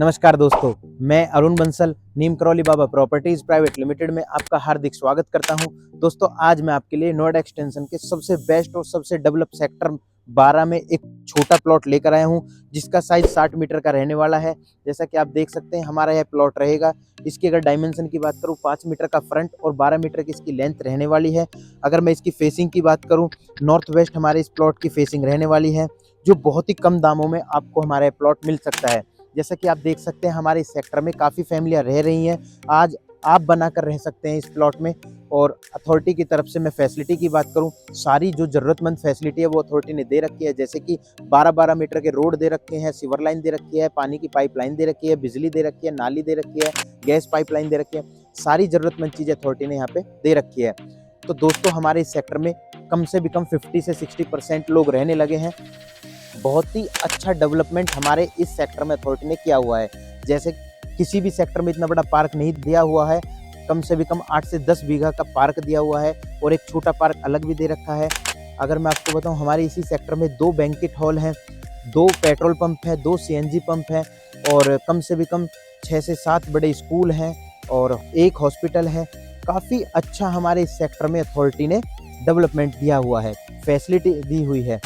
नमस्कार दोस्तों, मैं अरुण बंसल नीम करौली बाबा प्रॉपर्टीज प्राइवेट लिमिटेड में आपका हार्दिक स्वागत करता हूं। दोस्तों, आज मैं आपके लिए नोएडा एक्सटेंशन के सबसे बेस्ट और सबसे डेवलप सेक्टर 12 में एक छोटा प्लॉट लेकर आया हूं, जिसका साइज 60 मीटर का रहने वाला है। जैसा कि आप देख सकते हैं, हमारा यह प्लॉट रहेगा। इसकी अगर डायमेंशन की बात करूं, 5 मीटर का फ्रंट और 12 मीटर की इसकी लेंथ रहने वाली है। अगर मैं इसकी फेसिंग की बात करूं, नॉर्थ वेस्ट हमारे इस प्लॉट की फेसिंग रहने वाली है, जो बहुत ही कम दामों में आपको हमारा यह प्लॉट मिल सकता है। जैसा कि आप देख सकते हैं, हमारे इस सेक्टर में काफ़ी फैमिलियां रह रही हैं। आज आप बनाकर रह सकते हैं इस प्लॉट में। और अथॉरिटी की तरफ से मैं फैसिलिटी की बात करूं, सारी जो ज़रूरतमंद फैसिलिटी है वो अथॉरिटी ने दे रखी है। जैसे कि 12-12 मीटर के रोड दे रखे हैं, सीवर लाइन दे रखी है, पानी की पाइपलाइन दे रखी है, बिजली दे रखी है, नाली दे रखी है, गैस पाइपलाइन दे रखी है। सारी ज़रूरतमंद चीज़ें अथॉरिटी ने यहाँ पे दे रखी है। तो दोस्तों, हमारे इस सेक्टर में कम से भी कम 50 से 60% लोग रहने लगे हैं। बहुत ही अच्छा डेवलपमेंट हमारे इस सेक्टर में अथॉरिटी ने किया हुआ है। जैसे किसी भी सेक्टर में इतना बड़ा पार्क नहीं दिया हुआ है। कम से भी कम 8 से 10 बीघा का पार्क दिया हुआ है और एक छोटा पार्क अलग भी दे रखा है। अगर मैं आपको बताऊं, हमारे इसी सेक्टर में 2 बैंकेट हॉल हैं, 2 पेट्रोल पंप हैं, 2 सीएनजी पंप हैं और कम से भी कम 6 से 7 बड़े स्कूल हैं और एक हॉस्पिटल है। काफ़ी अच्छा हमारे इस सेक्टर में अथॉरिटी ने डेवलपमेंट दिया हुआ है, फैसिलिटी दी हुई है।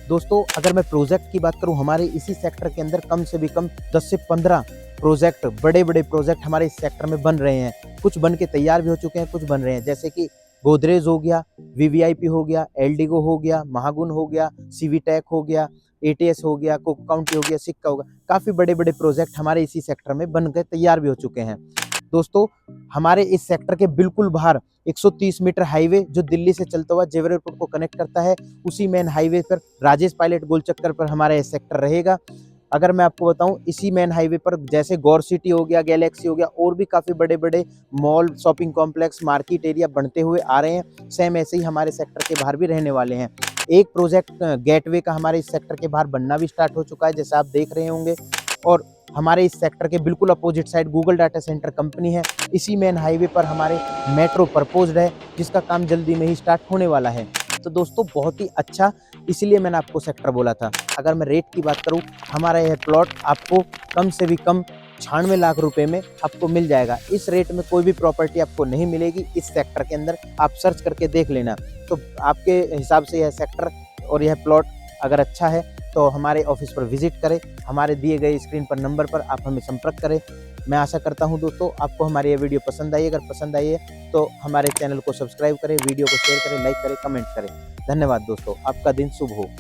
दोस्तों, अगर मैं प्रोजेक्ट की बात करूं, हमारे इसी सेक्टर के अंदर कम से भी कम 10 से 15 प्रोजेक्ट, बड़े-बड़े प्रोजेक्ट हमारे इस सेक्टर में बन रहे हैं। कुछ बन के तैयार भी हो चुके हैं, कुछ बन रहे हैं। जैसे कि गोदरेज हो गया, वीवीआईपी हो गया, एल्डिगो हो गया, महागुन हो गया, सीवीटेक हो गया, एटीएस हो गया, कोक काउंटी हो गया, सिक्का हो गया। काफ़ी बड़े-बड़े प्रोजेक्ट हमारे इसी सेक्टर में बन के तैयार भी हो चुके हैं। दोस्तों, हमारे इस सेक्टर के बिल्कुल बाहर 130 मीटर हाईवे जो दिल्ली से चलता हुआ जेवर एयरपोर्ट को कनेक्ट करता है, उसी मेन हाईवे पर राजेश पायलट गोल चक्कर पर हमारा यह सेक्टर रहेगा। अगर मैं आपको बताऊं, इसी मेन हाईवे पर जैसे गौर सिटी हो गया, गैलेक्सी हो गया, और भी काफ़ी बड़े बड़े mall, shopping complex, market area बनते हुए आ रहे हैं। सेम ऐसे ही हमारे सेक्टर के बाहर भी रहने वाले हैं। एक प्रोजेक्ट गेटवे का हमारे इस सेक्टर के बाहर बनना भी स्टार्ट हो चुका है, जैसे आप देख रहे होंगे। और हमारे इस सेक्टर के बिल्कुल opposite side Google data centre company है। इसी मेन हाईवे पर हमारे मेट्रो प्रपोज्ड है, जिसका काम जल्दी में ही स्टार्ट होने वाला है। तो दोस्तों, बहुत ही अच्छा, इसलिए मैंने आपको सेक्टर बोला था। अगर मैं रेट की बात करूं, हमारा यह प्लॉट आपको कम से भी कम 96 लाख रुपए में आपको मिल जाएगा। इस रेट में कोई भी प्रॉपर्टी आपको नहीं मिलेगी इस सेक्टर के अंदर। आप सर्च करके देख लेना। तो आपके हिसाब से यह सेक्टर और यह प्लॉट अगर अच्छा है तो हमारे ऑफिस पर विजिट करें। हमारे दिए गए स्क्रीन पर नंबर पर आप हमें संपर्क करें। मैं आशा करता हूं दोस्तों, आपको हमारी ये वीडियो पसंद आई। अगर पसंद आई है तो हमारे चैनल को सब्सक्राइब करें, वीडियो को शेयर करें, लाइक करें, कमेंट करें। धन्यवाद दोस्तों, आपका दिन शुभ हो।